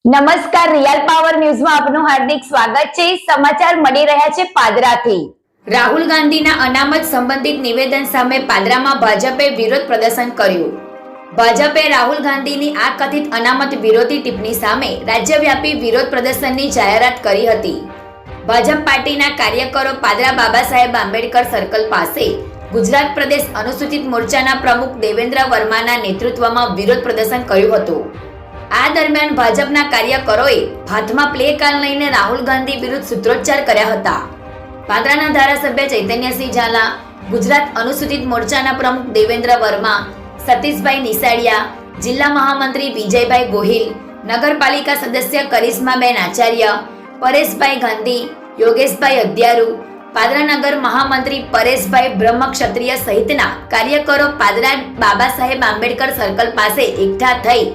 નમસ્કાર, real power ન્યૂઝમાં આપનું હાર્દિક સ્વાગત છે। સમાચાર મળી રહ્યા છે પાદરાથી। રાહુલ ગાંધીના અનામત સંબંધિત નિવેદન સામે પાદરામાં ભાજપે વિરોધ પ્રદર્શન કર્યું। ભાજપે રાહુલ ગાંધીની આ કથિત અનામત વિરોધી ટિપ્પણી સામે રાજ્યવ્યાપી વિરોધ પ્રદર્શનની જાહેરાત કરી હતી। ભાજપ પાર્ટીના કાર્યકરો પાદરા બાબા સાહેબ આંબેડકર સર્કલ પાસે ગુજરાત પ્રદેશ અનુસૂચિત મોરચાના પ્રમુખ દેવેન્દ્ર વર્માના નેતૃત્વમાં વિરોધ પ્રદર્શન કર્યું હતું। આ દરમિયાન ભાજપના કાર્યકરોએ હાથમાં પ્લે કાર્ડ લઈને રાહુલ ગાંધી વિરુદ્ધ સૂત્રોચ્ચાર કર્યા હતા। પાદરાના ધારાસભ્ય ચૈતન્યસિંહ ઝાલા, ગુજરાત અનુસૂચિત મોરચાના પ્રમુખ દેવેન્દ્ર વર્મા, સતીશભાઈ નિસાડિયા, જિલ્લા મહામંત્રી વિજયભાઈ ગોહિલ, નગરપાલિકા સદસ્ય કરિશ્માબેન આચાર્ય, પરેશભાઈ ગાંધી, યોગેશભાઈ અધ્યારુ, પાદરા નગર મહામંત્રી પરેશભાઈ બ્રહ્મક્ષત્રિય સહિતના કાર્યકરો પાદરા બાબા સાહેબ આંબેડકર સર્કલ પાસે એકઠા થઈ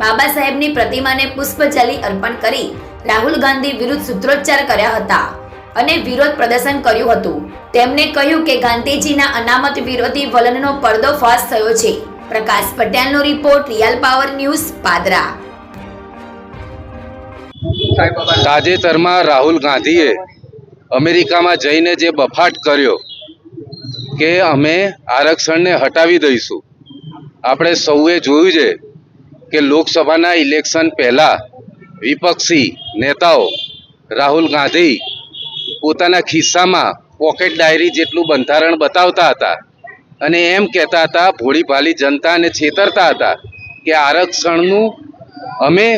બાબા સાહેબની પ્રતિમાને પુષ્પજલી અર્પણ કરી રાહુલ ગાંધી વિરુદ્ધ સૂત્રોચ્ચાર કર્યા હતા અને વિરોધ પ્રદર્શન કર્યું હતું। તેમણે કહ્યું કે ગાંધીજીના અનામત વિરોધી વલણનો પર્દોફાશ થયો છે। પ્રકાશ પટેલનો report, real power news, Padra. તાજેતરમાં રાહુલ ગાંધીએ અમેરિકામાં જઈને જે બફાટ કર્યો કે અમે આરક્ષણને હટાવી દઈશું, આપણે સૌએ જોયું છે કે લોકસભાના ઇલેક્શન પહેલા વિપક્ષી નેતાઓ રાહુલ ગાંધી પોતાના ખિસ્સામાં પોકેટ ડાયરી જેટલું બંધારણ બતાવતા હતા અને એમ કહેતા હતા, ભોળી ભાલી જનતાને છેતરતા હતા કે આરક્ષણનું અમે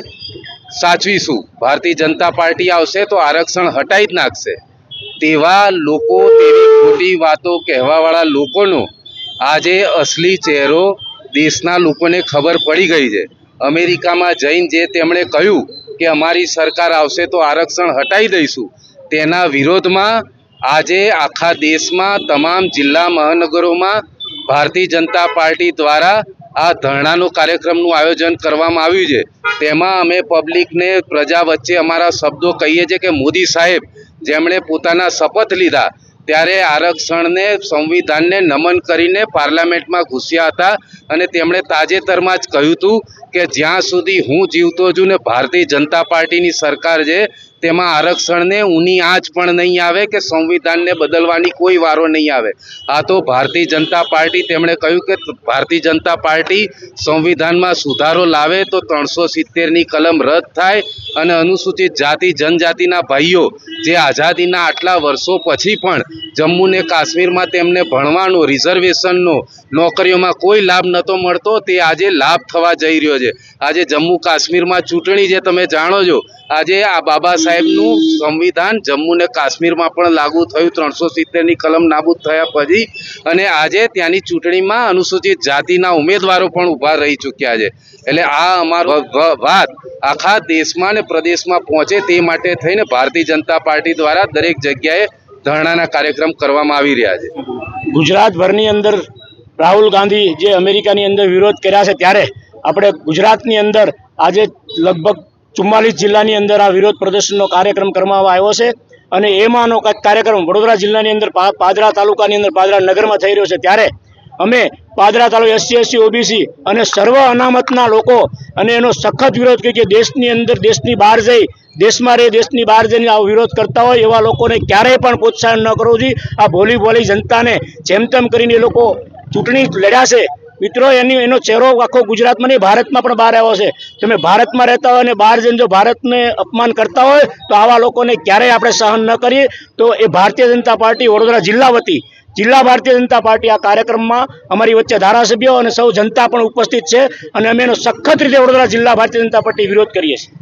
સાચવીશું, ભારતીય જનતા પાર્ટી આવશે તો આરક્ષણ હટાવી જ નાખશે। તેવા લોકો, તેવી ખોટી વાતો કહેવાવાળા લોકોનો આજે અસલી ચહેરો દેશના લોકોને ખબર પડી ગઈ છે। અમેરિકામાં જઈને જે તેમણે કહ્યું કે અમારી સરકાર આવશે તો આરક્ષણ હટાવી દઈશું, તેના વિરોધમાં આજે આખા દેશમાં તમામ જિલ્લા મહાનગરોમાં ભારતીય જનતા પાર્ટી દ્વારા આ ધરણાનો કાર્યક્રમનું આયોજન કરવામાં આવ્યું છે। તેમાં અમે પબ્લિકને, પ્રજા વચ્ચે અમારા શબ્દો કહીએ છીએ કે મોદી સાહેબ જેમણે પોતાના શપથ લીધા ત્યારે આરક્ષણને, સંવિધાનને નમન કરીને પાર્લામેન્ટમાં ઘૂસ્યા હતા અને તેમણે તાજેતરમાં જ કહ્યું હતું કે જ્યાં સુધી હું જીવતો છું ને ભારતીય જનતા પાર્ટીની સરકાર છે તેમાં આરક્ષણને ઊની આંચ પણ નહીં આવે કે સંવિધાનને બદલવાની કોઈ વારો નહીં આવે। આ તો ભારતીય જનતા પાર્ટી, તેમણે કહ્યું કે ભારતીય જનતા પાર્ટી સંવિધાનમાં સુધારો લાવે તો 370ની કલમ રદ થાય અને અનુસૂચિત જાતિ જનજાતિના ભાઈઓ જે આઝાદીના આટલા વર્ષો પછી પણ જમ્મુ ને કાશ્મીરમાં તેમને ભણવાનો, રિઝર્વેશનનો, નોકરીઓમાં કોઈ લાભ નહોતો મળતો, તે આજે લાભ થવા જઈ રહ્યો છે। આજે જમ્મુ કાશ્મીરમાં ચૂંટણી જે તમે જાણો છો, આજે આ બાબા સાહેબનું સંવિધાન જમ્મુ ને કાશ્મીરમાં પણ લાગુ થયું 370ની કલમ નાબૂદ થયા પછી, અને આજે ત્યાંની ચૂંટણીમાં અનુસૂચિત જાતિના ઉમેદવારો પણ ઊભા રહી ચૂક્યા છે। એટલે આ અમારો વાત આખા દેશમાં ને પ્રદેશમાં પહોંચે તે માટે થઈને ભારતીય જનતા પાર્ટી દ્વારા દરેક જગ્યાએ ધરણાના કાર્યક્રમ કરવામાં આવી રહ્યા છે। ગુજરાતભરની અંદર રાહુલ ગાંધી જે અમેરિકાની અંદર વિરોધ કર્યા છે, ત્યારે આપણે ગુજરાતની અંદર આજે લગભગ 44 જિલ્લાની અંદર આ વિરોધ પ્રદર્શનનો કાર્યક્રમ કરવામાં આવ્યો છે અને એમાંનો કાર્યક્રમ વડોદરા જિલ્લાની અંદર પાદરા તાલુકાની અંદર પાદરા નગરમાં થઈ રહ્યો છે। ત્યારે અમે પાદરા તાલુકા SC OBC અને સર્વ અનામતના લોકો અને એનો સખત વિરોધ કરી કે દેશની અંદર, દેશની બહાર જઈ, દેશમાં રહી, દેશની બહાર જઈને આવો વિરોધ કરતા હોય એવા લોકોને ક્યારેય પણ પ્રોત્સાહન ન કરવું જોઈએ। આ ભોલી ભોલી જનતાને જેમ તેમ કરીને એ લોકો ચૂંટણી લડ્યા છે મિત્રો, એનો ચહેરો આખો ગુજરાતમાં નહીં, ભારતમાં પણ બહાર આવ્યો છે। તમે ભારતમાં રહેતા હોય અને બહાર જઈને જો ભારતને અપમાન કરતા હોય તો આવા લોકોને ક્યારેય આપણે સહન ન કરીએ। તો એ ભારતીય જનતા પાર્ટી વડોદરા જિલ્લા વતી, જિલ્લા ભારતીય જનતા પાર્ટી આ કાર્યક્રમમાં અમારી વચ્ચે ધારાસભ્યો અને સૌ જનતા પણ ઉપસ્થિત છે અને અમે એનો સખત રીતે વડોદરા જિલ્લા ભારતીય જનતા પાર્ટી વિરોધ કરીએ છીએ।